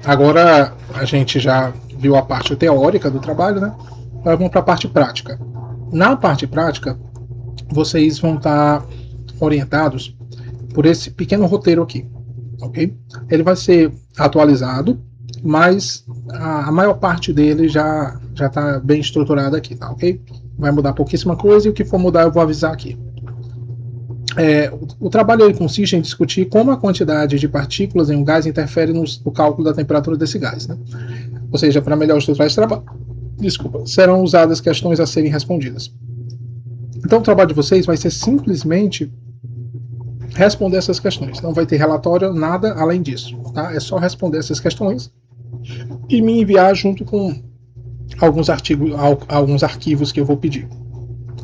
Agora a gente já viu a parte teórica do trabalho, né? Agora vamos para a parte prática. Na parte prática, vocês vão estar orientados por esse pequeno roteiro aqui, ok? Ele vai ser atualizado, mas a maior parte dele já está bem estruturado aqui, tá ok? Vai mudar pouquíssima coisa e o que for mudar eu vou avisar aqui. O trabalho consiste em discutir como a quantidade de partículas em um gás interfere no cálculo da temperatura desse gás, né? Ou seja, para melhor estruturar esse trabalho, serão usadas questões a serem respondidas. Então o trabalho de vocês vai ser simplesmente responder essas questões. Não vai ter relatório, nada além disso, tá? É só responder essas questões e me enviar junto com alguns arquivos que eu vou pedir.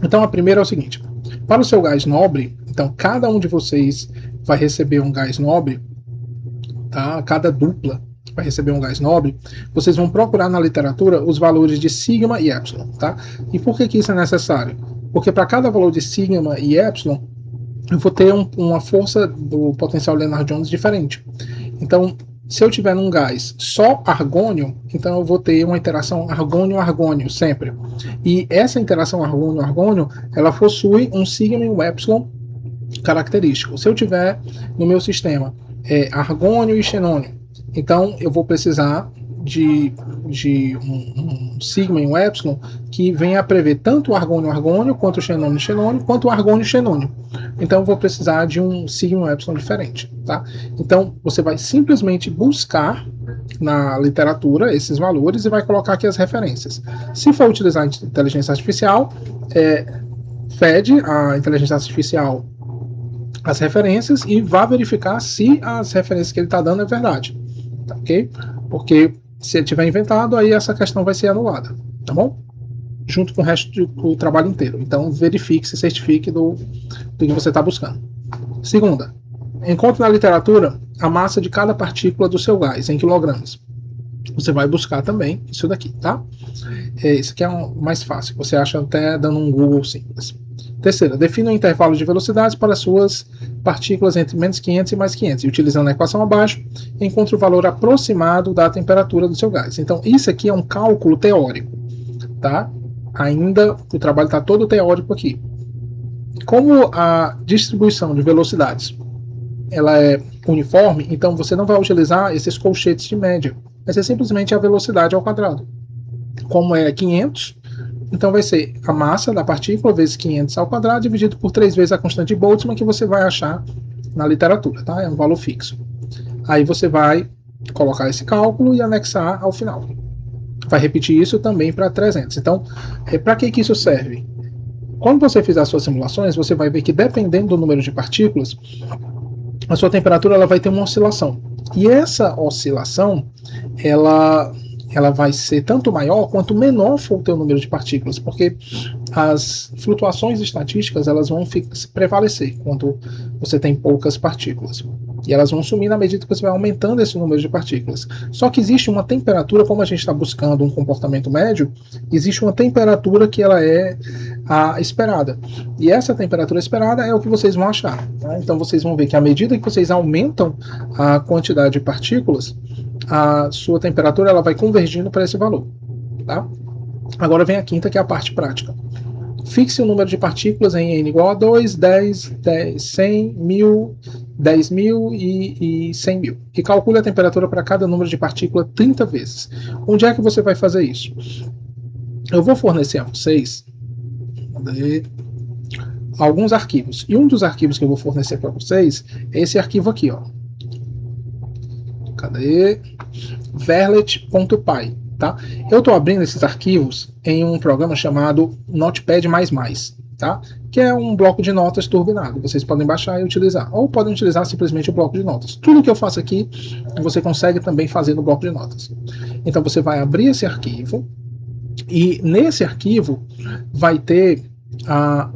Então a primeira é o seguinte: para o seu gás nobre, então cada um de vocês vai receber um gás nobre, tá? Cada dupla vai receber um gás nobre. Vocês vão procurar na literatura os valores de sigma e epsilon, tá? E por que isso é necessário? Porque para cada valor de sigma e epsilon, eu vou ter uma força do potencial Lennard-Jones diferente. Então, se eu tiver num gás só argônio, então eu vou ter uma interação argônio-argônio sempre. E essa interação argônio-argônio, ela possui um sigma e um epsilon característico. Se eu tiver no meu sistema argônio e xenônio, então eu vou precisar de um sigma e um epsilon que venha a prever tanto o argônio-argônio, quanto o xenônio-xenônio, quanto o argônio-xenônio. Então eu vou precisar de um sigma e um epsilon diferente, tá? Então você vai simplesmente buscar na literatura esses valores e vai colocar aqui as referências. Se for utilizar a inteligência artificial, fede a inteligência artificial as referências e vá verificar se as referências que ele está dando é verdade, tá, ok? Porque se ele tiver inventado, aí essa questão vai ser anulada, tá bom? Junto com o resto do trabalho inteiro. Então verifique, se certifique do que você está buscando. Segunda, encontre na literatura a massa de cada partícula do seu gás em quilogramas. Você vai buscar também isso daqui, tá? Esse aqui é o mais fácil, você acha até dando um Google simples. Terceira, defina um intervalo de velocidades para suas partículas entre menos 500 e mais 500. E utilizando a equação abaixo, encontre o valor aproximado da temperatura do seu gás. Então, isso aqui é um cálculo teórico, tá? Ainda o trabalho está todo teórico aqui. Como a distribuição de velocidades ela é uniforme, então você não vai utilizar esses colchetes de média. Vai ser simplesmente a velocidade ao quadrado. Como é 500, então vai ser a massa da partícula vezes 500 ao quadrado dividido por 3 vezes a constante de Boltzmann, que você vai achar na literatura, tá? É um valor fixo. Aí você vai colocar esse cálculo e anexar ao final. Vai repetir isso também para 300. Então, para que isso serve? Quando você fizer as suas simulações, você vai ver que dependendo do número de partículas, a sua temperatura ela vai ter uma oscilação. E essa oscilação, ela vai ser tanto maior quanto menor for o teu número de partículas, porque as flutuações estatísticas elas vão prevalecer quando você tem poucas partículas. E elas vão sumir na medida que você vai aumentando esse número de partículas. Só que existe uma temperatura, como a gente está buscando um comportamento médio, existe uma temperatura que ela é a esperada. E essa temperatura esperada é o que vocês vão achar. Tá? Então vocês vão ver que à medida que vocês aumentam a quantidade de partículas, a sua temperatura ela vai convergindo para esse valor. Tá? Agora vem a quinta, que é a parte prática. Fixe o número de partículas em n igual a 2, 10, 100, 1000, 10.000 e 100.000. E calcule a temperatura para cada número de partícula 30 vezes. Onde é que você vai fazer isso? Eu vou fornecer a vocês alguns arquivos. E um dos arquivos que eu vou fornecer para vocês é esse arquivo aqui, ó. Cadê? Verlet.py. Tá? Eu estou abrindo esses arquivos em um programa chamado Notepad++, tá? Que é um bloco de notas turbinado. Vocês podem baixar e utilizar. Ou podem utilizar simplesmente o bloco de notas. Tudo que eu faço aqui, você consegue também fazer no bloco de notas. Então você vai abrir esse arquivo e nesse arquivo vai ter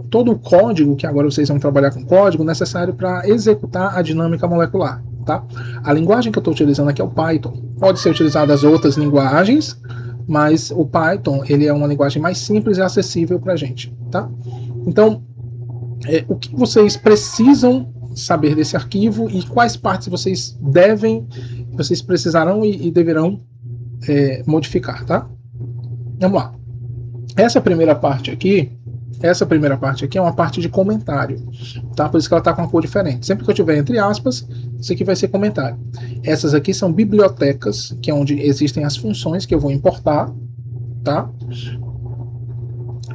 todo o código, que agora vocês vão trabalhar com código, necessário para executar a dinâmica molecular. Tá? A linguagem que eu estou utilizando aqui é o Python. Pode ser utilizada as outras linguagens, mas o Python ele é uma linguagem mais simples e acessível para a gente. Tá? Então, o que vocês precisam saber desse arquivo e quais partes vocês precisarão e deverão modificar, tá? Vamos lá. Essa primeira parte aqui é uma parte de comentário, tá? Por isso que ela está com uma cor diferente. Sempre que eu tiver entre aspas, isso aqui vai ser comentário. Essas aqui são bibliotecas, que é onde existem as funções que eu vou importar, tá?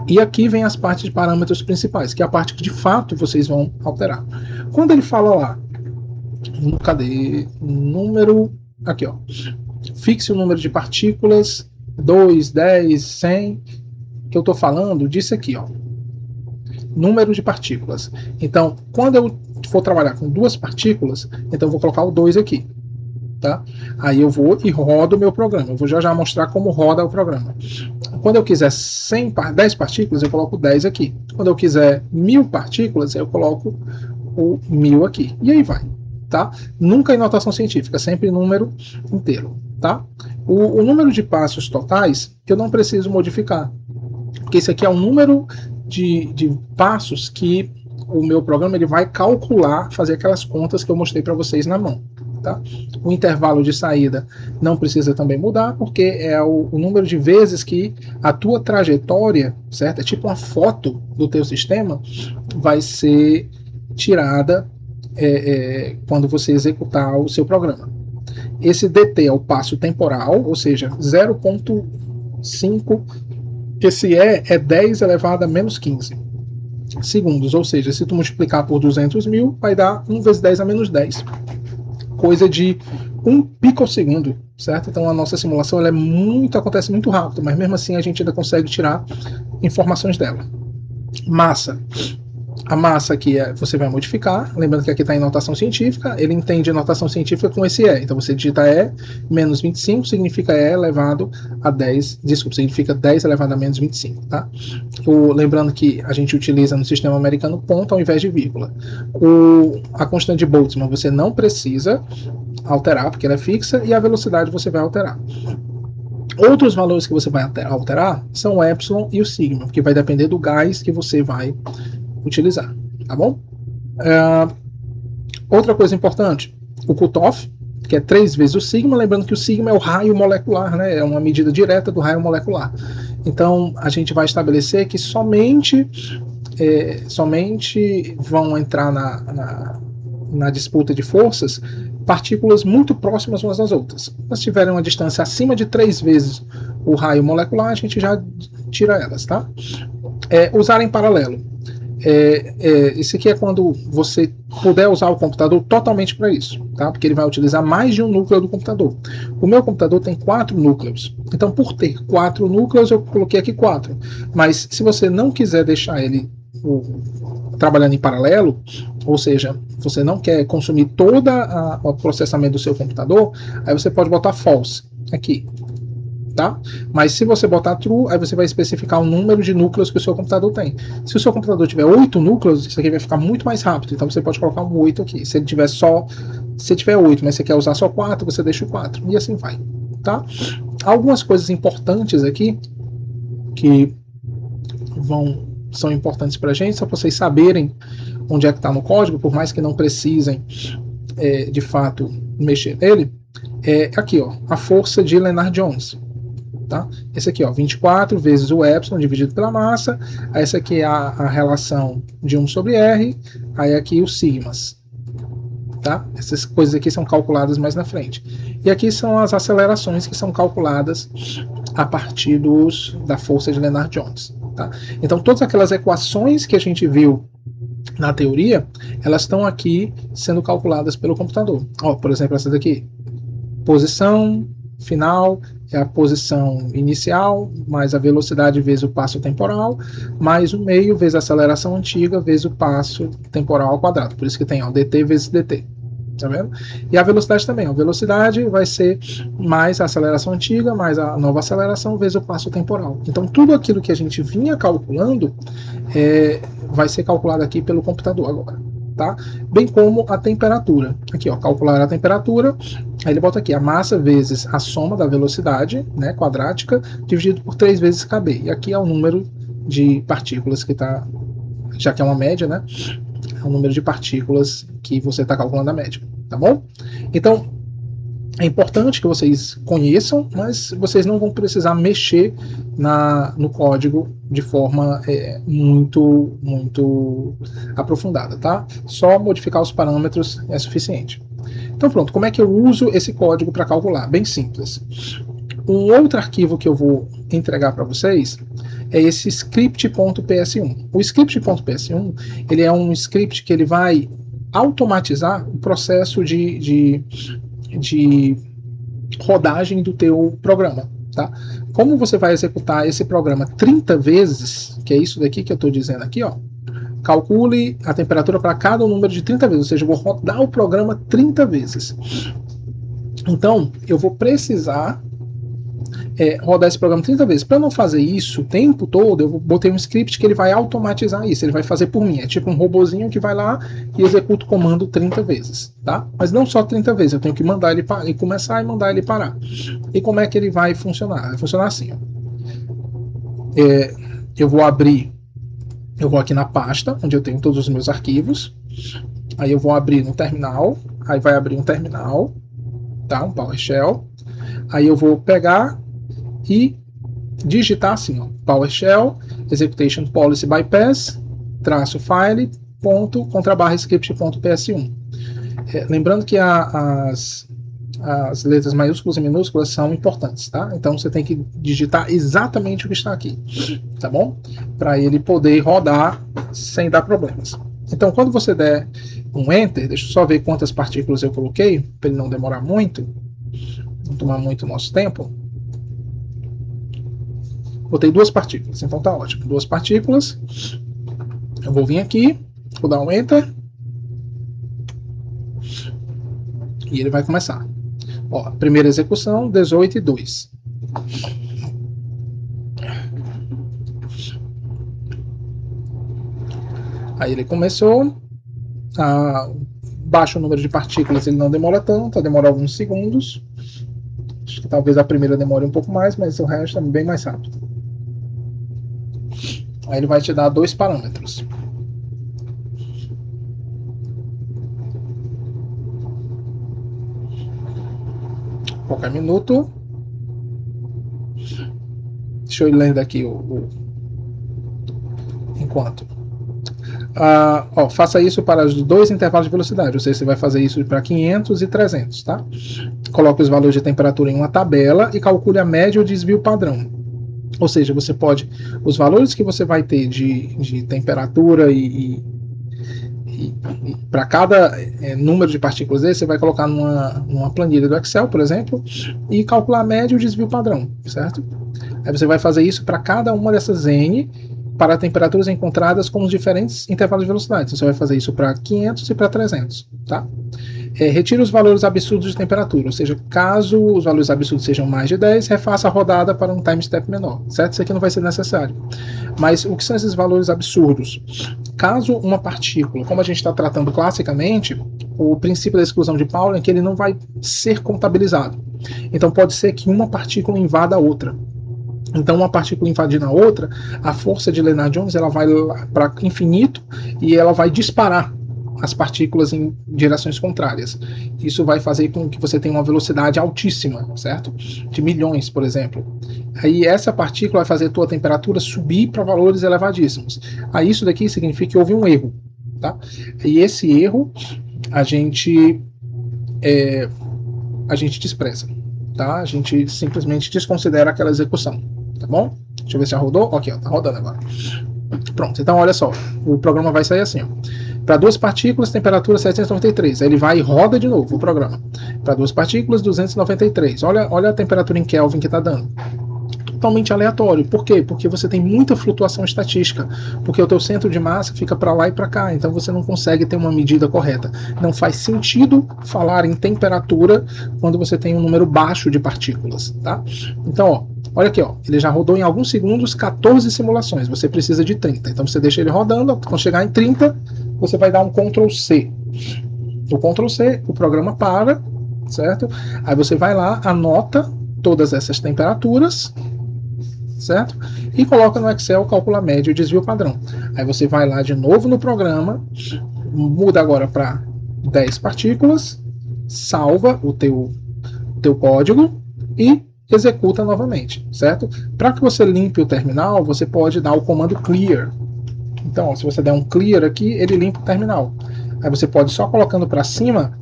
E aqui vem as partes de parâmetros principais, que é a parte que de fato vocês vão alterar. Quando ele fala lá, cadê? Número, aqui ó, fixe o número de partículas, 2, 10, 100, que eu estou falando disso aqui, ó, número de partículas. Então, quando eu for trabalhar com 2 partículas, então eu vou colocar o 2 aqui, tá? Aí eu vou e rodo o meu programa. Eu vou já mostrar como roda o programa. Quando eu quiser 10 partículas, eu coloco 10 aqui. Quando eu quiser 1000 partículas, eu coloco o 1000 aqui. E aí vai, tá? Nunca em notação científica, sempre número inteiro, tá? O número de passos totais, eu não preciso modificar, porque esse aqui é o número de passos que o meu programa ele vai calcular, fazer aquelas contas que eu mostrei para vocês na mão. Tá? O intervalo de saída não precisa também mudar, porque é o número de vezes que a tua trajetória, certo? É tipo uma foto do teu sistema, vai ser tirada quando você executar o seu programa. Esse dt é o passo temporal, ou seja, 0,5, esse é 10 elevado a menos 15 segundos, ou seja, se tu multiplicar por 200.000, vai dar 1 vezes 10 a menos 10. Coisa de 1 picosegundo, certo? Então a nossa simulação ela acontece muito rápido, mas mesmo assim a gente ainda consegue tirar informações dela. Massa. A massa aqui você vai modificar, lembrando que aqui está em notação científica, ele entende a notação científica com esse E. Então você digita E menos 25, significa E elevado a 10, desculpa, significa 10 elevado a menos 25, tá? Lembrando que a gente utiliza no sistema americano ponto ao invés de vírgula. A constante de Boltzmann você não precisa alterar, porque ela é fixa, e a velocidade você vai alterar. Outros valores que você vai alterar são o epsilon e o sigma, que vai depender do gás que você vai utilizar, tá bom? Outra coisa importante, o cutoff, que é 3 vezes o sigma, lembrando que o sigma é o raio molecular, né? É uma medida direta do raio molecular. Então, a gente vai estabelecer que somente vão entrar na disputa de forças partículas muito próximas umas das outras. Se elas tiverem uma distância acima de 3 vezes o raio molecular, a gente já tira elas, tá? Usar em paralelo. Isso aqui é quando você puder usar o computador totalmente para isso, tá? Porque ele vai utilizar mais de um núcleo do computador. O meu computador tem 4 núcleos, então por ter 4 núcleos eu coloquei aqui 4, mas se você não quiser deixar ele trabalhando em paralelo, ou seja, você não quer consumir todo o processamento do seu computador, aí você pode botar false aqui, tá? Mas se você botar true, aí você vai especificar o número de núcleos que o seu computador tem. Se o seu computador tiver 8 núcleos, isso aqui vai ficar muito mais rápido, então você pode colocar um 8 aqui. Se tiver 8, mas você quer usar só 4, você deixa o 4, e assim vai, tá? Algumas coisas importantes aqui, que são importantes para a gente, só para vocês saberem onde é que está no código, por mais que não precisem, de fato, mexer nele, aqui, ó, a força de Lennard-Jones. Tá? Esse aqui, ó, 24 vezes o epsilon dividido pela massa, aí essa aqui é a relação de 1 sobre R, aí aqui os sigmas. Tá? Essas coisas aqui são calculadas mais na frente. E aqui são as acelerações que são calculadas a partir da força de Lennard-Jones. Tá? Então, todas aquelas equações que a gente viu na teoria, elas estão aqui sendo calculadas pelo computador. Ó, por exemplo, essa daqui. Posição final é a posição inicial, mais a velocidade vezes o passo temporal, mais o meio vezes a aceleração antiga, vezes o passo temporal ao quadrado. Por isso que tem, ó, dt vezes dt. Tá vendo? E a velocidade também. A velocidade vai ser mais a aceleração antiga, mais a nova aceleração, vezes o passo temporal. Então, tudo aquilo que a gente vinha calculando vai ser calculado aqui pelo computador agora. Tá? Bem como a temperatura. Aqui, ó, calcular a temperatura. Aí ele bota aqui a massa vezes a soma da velocidade, né, quadrática, dividido por 3 vezes kb. E aqui é o número de partículas que está, já que é uma média, né? é o número de partículas que você está calculando a média, tá bom? Então, é importante que vocês conheçam, mas vocês não vão precisar mexer no código de forma muito aprofundada, tá? Só modificar os parâmetros é suficiente. Então pronto, como é que eu uso esse código para calcular? Bem simples. Um outro arquivo que eu vou entregar para vocês é esse script.ps1. O script.ps1 ele é um script que ele vai automatizar o processo de rodagem do teu programa, tá? Como você vai executar esse programa 30 vezes, que é isso daqui que eu estou dizendo aqui, ó, calcule a temperatura para cada número de 30 vezes, ou seja, eu vou rodar o programa 30 vezes. Então, eu vou precisar rodar esse programa 30 vezes. Para não fazer isso o tempo todo, eu botei um script que ele vai automatizar isso, ele vai fazer por mim. É tipo um robozinho que vai lá e executa o comando 30 vezes, tá? Mas não só 30 vezes, eu tenho que mandar ele começar e mandar ele parar. E como é que ele vai funcionar? Vai funcionar assim, ó. Eu vou aqui na pasta, onde eu tenho todos os meus arquivos, aí eu vou abrir no terminal, aí vai abrir um terminal, tá? Um PowerShell, aí eu vou pegar e digitar assim, ó, PowerShell, Execution Policy Bypass, -file, _script.ps1. Lembrando que as letras maiúsculas e minúsculas são importantes, tá? Então você tem que digitar exatamente o que está aqui, tá bom? Para ele poder rodar sem dar problemas. Então quando você der um Enter, deixa eu só ver quantas partículas eu coloquei, para ele não demorar muito, não tomar muito nosso tempo. Botei 2 partículas, então tá ótimo. 2 partículas. Eu vou vir aqui, vou dar um Enter. E ele vai começar. Ó, primeira execução, 18,2. Aí ele começou. Baixa o número de partículas, ele não demora tanto, demora alguns segundos. Acho que talvez a primeira demore um pouco mais, mas o resto é bem mais rápido. Aí ele vai te dar 2 parâmetros. Qualquer minuto. Deixa eu ler daqui enquanto. Faça isso para os 2 intervalos de velocidade, ou seja, você vai fazer isso para 500 e 300, tá? Coloque os valores de temperatura em uma tabela e calcule a média e o desvio padrão. Ou seja, você pode, os valores que você vai ter de temperatura e para cada número de partículas desse, você vai colocar numa planilha do Excel, por exemplo, e calcular a média e o desvio padrão, certo? Aí você vai fazer isso para cada uma dessas N para temperaturas encontradas com os diferentes intervalos de velocidade. Você vai fazer isso para 500 e para 300, tá? Retire os valores absurdos de temperatura, ou seja, caso os valores absurdos sejam mais de 10, refaça a rodada para um time step menor, certo? Isso aqui não vai ser necessário. Mas o que são esses valores absurdos? Caso uma partícula, como a gente está tratando classicamente, o princípio da exclusão de Pauli é que ele não vai ser contabilizado. Então pode ser que uma partícula invada a outra. Então, uma partícula invadindo a outra, a força de Lennard-Jones ela vai para infinito e ela vai disparar as partículas em direções contrárias. Isso vai fazer com que você tenha uma velocidade altíssima, certo? De milhões, por exemplo. Aí essa partícula vai fazer a tua temperatura subir para valores elevadíssimos. Aí isso daqui significa que houve um erro, tá? E esse erro a gente despreza, tá? A gente simplesmente desconsidera aquela execução, tá bom? Deixa eu ver se já rodou. Ok, ó, tá rodando agora. Pronto, então olha só, o programa vai sair assim, ó. Para 2 partículas, temperatura 793. Aí ele vai e roda de novo o programa. Para 2 partículas, 293. Olha a temperatura em Kelvin que está dando. Totalmente aleatório. Por quê? Porque você tem muita flutuação estatística. Porque o teu centro de massa fica para lá e para cá. Então você não consegue ter uma medida correta. Não faz sentido falar em temperatura quando você tem um número baixo de partículas, tá? Então, ó, olha aqui, ó, ele já rodou em alguns segundos 14 simulações. Você precisa de 30. Então você deixa ele rodando. Quando chegar em 30, você vai dar um Ctrl+C. No Ctrl+C, o programa para, certo? Aí você vai lá, anota todas essas temperaturas, certo? E coloca no Excel, calcula a média e o desvio padrão. Aí você vai lá de novo no programa muda agora para 10 partículas, salva o teu código e executa novamente, certo? Para que você limpe o terminal, você pode dar o comando clear. Então, ó, se você der um clear aqui, ele limpa o terminal. Aí você pode, só colocando para cima,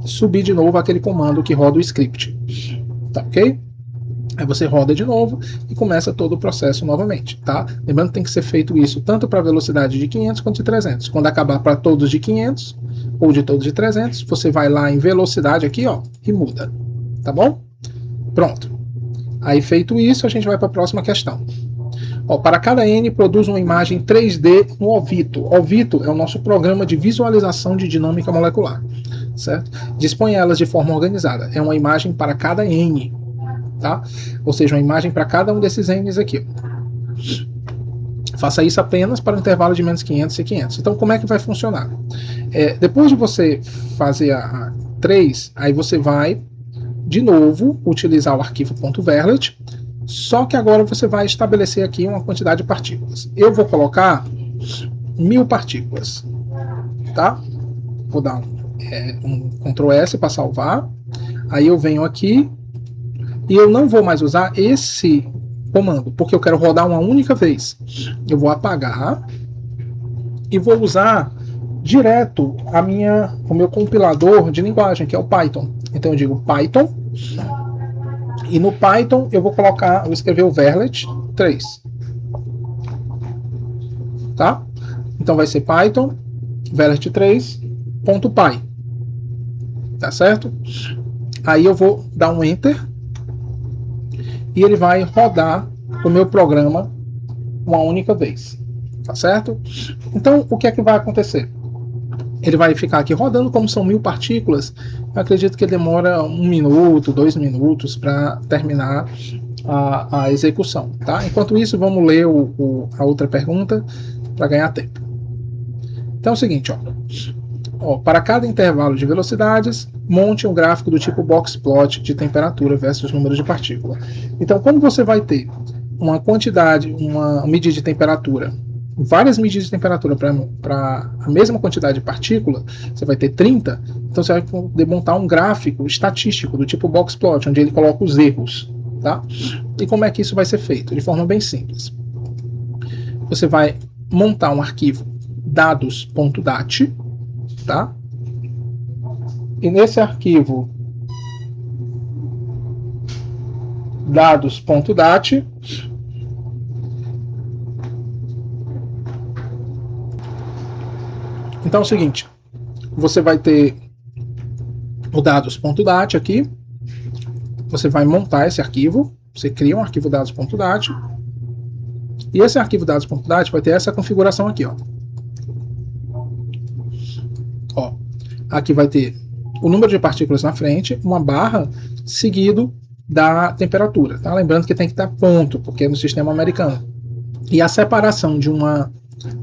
subir de novo aquele comando que roda o script. Tá ok? Aí você roda de novo e começa todo o processo novamente, tá? Lembrando que tem que ser feito isso tanto para a velocidade de 500 quanto de 300. Quando acabar para todos de 500 ou de todos de 300, você vai lá em velocidade aqui, ó, e muda. Tá bom? Pronto. Aí feito isso, a gente vai para a próxima questão. Ó, para cada N, produz uma imagem 3D no Ovito. Ovito é o nosso programa de visualização de dinâmica molecular, certo? Dispõe elas de forma organizada. É uma imagem para cada N, tá? Ou seja, uma imagem para cada um desses N's aqui. Faça isso apenas para o intervalo de menos 500 e 500. Então, como é que vai funcionar? Depois de você fazer a 3, aí você vai de novo utilizar o arquivo .verlet, só que agora você vai estabelecer aqui uma quantidade de partículas. Eu vou colocar 1000 partículas, tá? Vou dar um Ctrl S para salvar. Aí eu venho aqui e eu não vou mais usar esse comando, porque eu quero rodar uma única vez. Eu vou apagar e vou usar direto o meu compilador de linguagem, que é o Python. Então eu digo Python, e no Python eu vou escrever o verlet 3. Tá? Então vai ser Python verlet3.py. Tá certo? Aí eu vou dar um Enter e ele vai rodar o meu programa uma única vez. Tá certo? Então, o que é que vai acontecer? Ele vai ficar aqui rodando, como são 1000 partículas, eu acredito que demora 1 minuto, 2 minutos para terminar a execução. Tá? Enquanto isso, vamos ler a outra pergunta para ganhar tempo. Então é o seguinte, ó, para cada intervalo de velocidades, monte um gráfico do tipo box plot de temperatura versus número de partícula. Então, quando você vai ter uma quantidade, uma medida de temperatura, várias medidas de temperatura para a mesma quantidade de partícula, você vai ter 30, então você vai poder montar um gráfico estatístico do tipo box plot, onde ele coloca os erros. Tá? E como é que isso vai ser feito? De forma bem simples. Você vai montar um arquivo dados.dat, tá? E nesse arquivo dados.dat, então é o seguinte, você vai ter o dados.dat aqui, você vai montar esse arquivo, você cria um arquivo dados.dat, e esse arquivo dados.dat vai ter essa configuração aqui, ó. Aqui vai ter o número de partículas na frente, uma barra, seguido da temperatura, tá? Lembrando que tem que estar ponto, porque é no sistema americano. E a separação de uma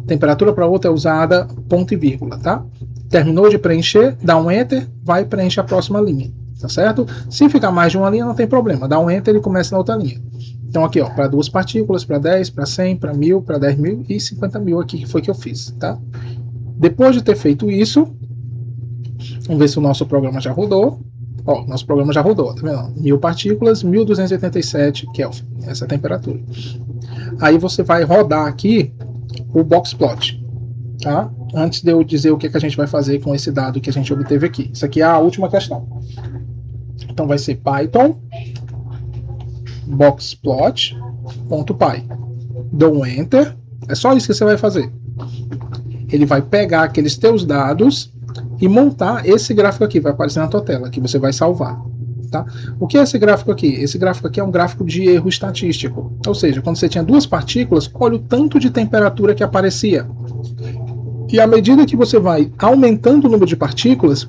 temperatura para outra é usada ponto e vírgula, tá? Terminou de preencher, dá um Enter, vai preencher a próxima linha, tá certo? Se ficar mais de uma linha, não tem problema, dá um Enter e começa na outra linha. Então aqui, ó, para 2 partículas, para 10, para 100, para 1000, para 10.000 e 50.000 aqui, que foi que eu fiz, tá? Depois de ter feito isso, vamos ver se o nosso programa já rodou. Ó, nosso programa já rodou, tá vendo? 1000 partículas, 1287 Kelvin, essa é a temperatura. Aí você vai rodar aqui o boxplot, tá? Antes de eu dizer o que a gente vai fazer com esse dado que a gente obteve aqui. Isso aqui é a última questão. Então vai ser Python boxplot.py. Dou um Enter. É só isso que você vai fazer. Ele vai pegar aqueles teus dados e montar esse gráfico aqui, vai aparecer na tua tela, que você vai salvar. Tá? O que é esse gráfico aqui? Esse gráfico aqui é um gráfico de erro estatístico. Ou seja, quando você tinha 2 partículas, olha o tanto de temperatura que aparecia. E à medida que você vai aumentando o número de partículas,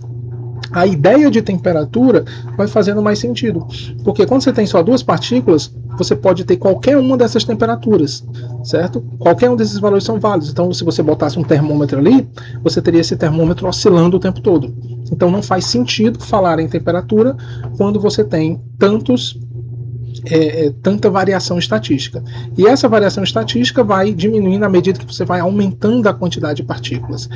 a ideia de temperatura vai fazendo mais sentido. Porque quando você tem só 2 partículas, você pode ter qualquer uma dessas temperaturas, certo? Qualquer um desses valores são válidos. Então, se você botasse um termômetro ali, você teria esse termômetro oscilando o tempo todo. Então, não faz sentido falar em temperatura quando você tem tantos tanta variação estatística. E essa variação estatística vai diminuindo à medida que você vai aumentando a quantidade de partículas.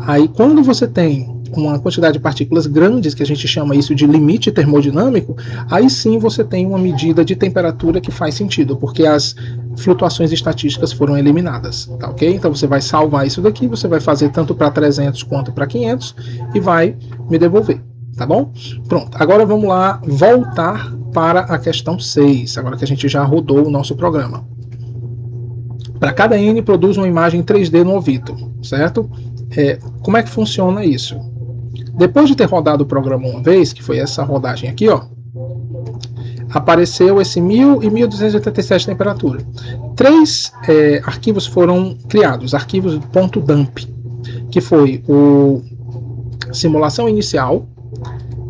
Aí, quando você tem uma quantidade de partículas grandes, que a gente chama isso de limite termodinâmico, aí sim você tem uma medida de temperatura que faz sentido, porque as flutuações estatísticas foram eliminadas, tá ok? Então você vai salvar isso daqui, você vai fazer tanto para 300 quanto para 500 e vai me devolver, tá bom? Pronto, agora vamos lá voltar para a questão 6, agora que a gente já rodou o nosso programa. Para cada N, produz uma imagem 3D no Ovito, certo? Como é que funciona isso? Depois de ter rodado o programa uma vez, que foi essa rodagem aqui, ó, apareceu esse 1000 e 1287 temperatura. 3 arquivos foram criados, arquivos .dump, que foi o simulação inicial,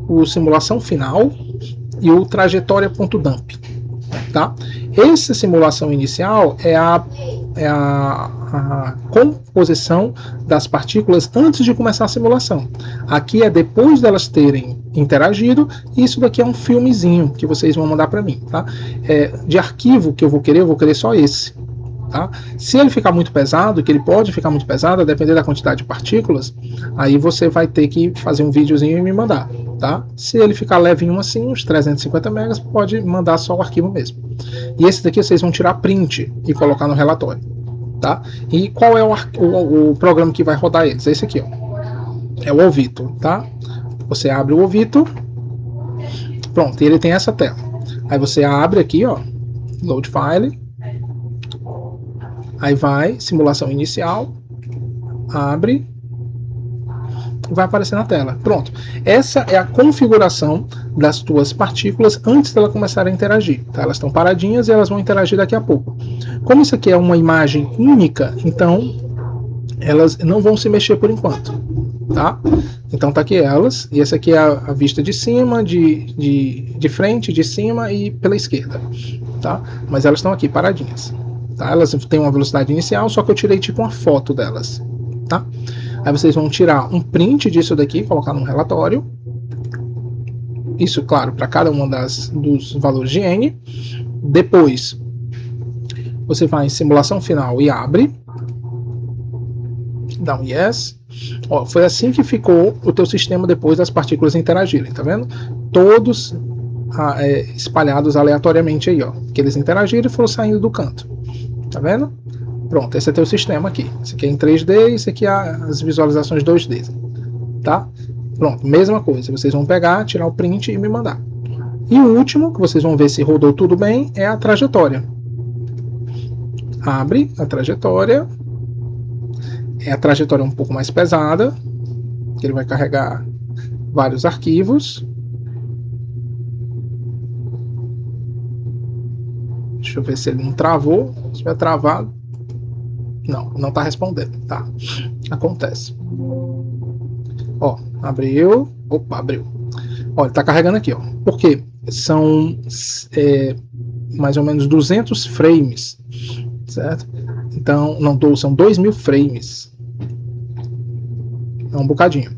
o simulação final e o trajetória.dump, tá? Essa simulação inicial é a composição das partículas antes de começar a simulação. Aqui é depois delas terem interagido, e isso daqui é um filmezinho que vocês vão mandar para mim, tá? De arquivo que eu vou querer só esse. Tá? Se ele ficar muito pesado, que ele pode ficar muito pesado, a depender da quantidade de partículas, aí você vai ter que fazer um videozinho e me mandar, tá? Se ele ficar levinho assim, uns 350 megas, pode mandar só o arquivo mesmo. E esse daqui vocês vão tirar print e colocar no relatório, tá? E qual é o programa que vai rodar eles? Esse aqui, ó. É o Ovito, tá? Você abre o Ovito, pronto, e ele tem essa tela. Aí você abre aqui, ó, Load File. Aí vai, simulação inicial, abre, vai aparecer na tela. Pronto. Essa é a configuração das tuas partículas antes delas começarem a interagir. Tá? Elas estão paradinhas e elas vão interagir daqui a pouco. Como isso aqui é uma imagem única, então elas não vão se mexer por enquanto. Tá? Então tá aqui elas, e essa aqui é a vista de cima, de frente, de cima e pela esquerda. Tá? Mas elas estão aqui paradinhas. Tá? Elas têm uma velocidade inicial, só que eu tirei tipo uma foto delas, tá? Aí vocês vão tirar um print disso daqui, colocar no relatório. Isso, claro, para cada uma dos valores de N. Depois, você vai em simulação final e abre. Dá um yes. Ó, foi assim que ficou o teu sistema depois das partículas interagirem, tá vendo? Todos espalhados aleatoriamente aí, ó. Que eles interagiram e foram saindo do canto. Tá vendo? Pronto, esse é teu sistema aqui. Esse aqui é em 3D e esse aqui é as visualizações 2D. Tá? Pronto, mesma coisa. Vocês vão pegar, tirar o print e me mandar. E o último, que vocês vão ver se rodou tudo bem, é a trajetória. Abre a trajetória. A trajetória um pouco mais pesada, que ele vai carregar vários arquivos. Deixa eu ver se ele não travou. Se tiver travado, não está respondendo, tá? Acontece. Ó, abriu. Opa, abriu. Ó, ele está carregando aqui, ó. Por quê? São mais ou menos 200 frames, certo? Então, não, são 2.000 frames. É um bocadinho.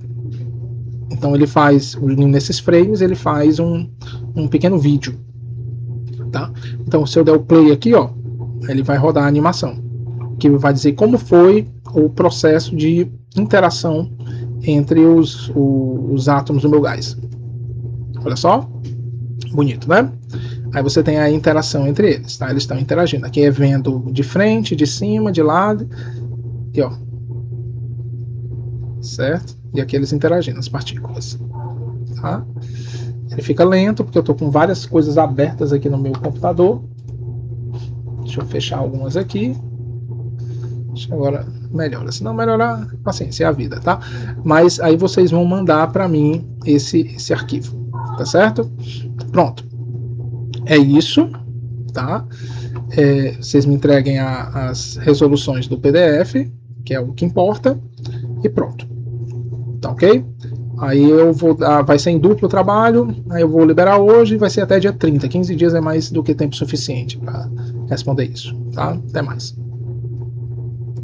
Então ele faz, nesses frames, ele faz um pequeno vídeo. Tá? Então, se eu der o play aqui, ó, ele vai rodar a animação, que vai dizer como foi o processo de interação entre os átomos do meu gás. Olha só, bonito, né? Aí você tem a interação entre eles, tá? Eles estão interagindo. Aqui é vendo de frente, de cima, de lado, e ó, certo? E aqui eles interagindo, as partículas, tá? Ele fica lento, porque eu estou com várias coisas abertas aqui no meu computador. Deixa eu fechar algumas aqui. Acho que agora melhora. Se não melhorar, paciência, é a vida, tá? Mas aí vocês vão mandar para mim esse arquivo, tá certo? Pronto. É isso, tá? Vocês me entreguem as resoluções do PDF, que é o que importa, e pronto. Tá ok? Aí eu vou vai ser em duplo trabalho, aí eu vou liberar hoje, vai ser até dia 30. 15 dias é mais do que tempo suficiente para responder isso, tá? Até mais.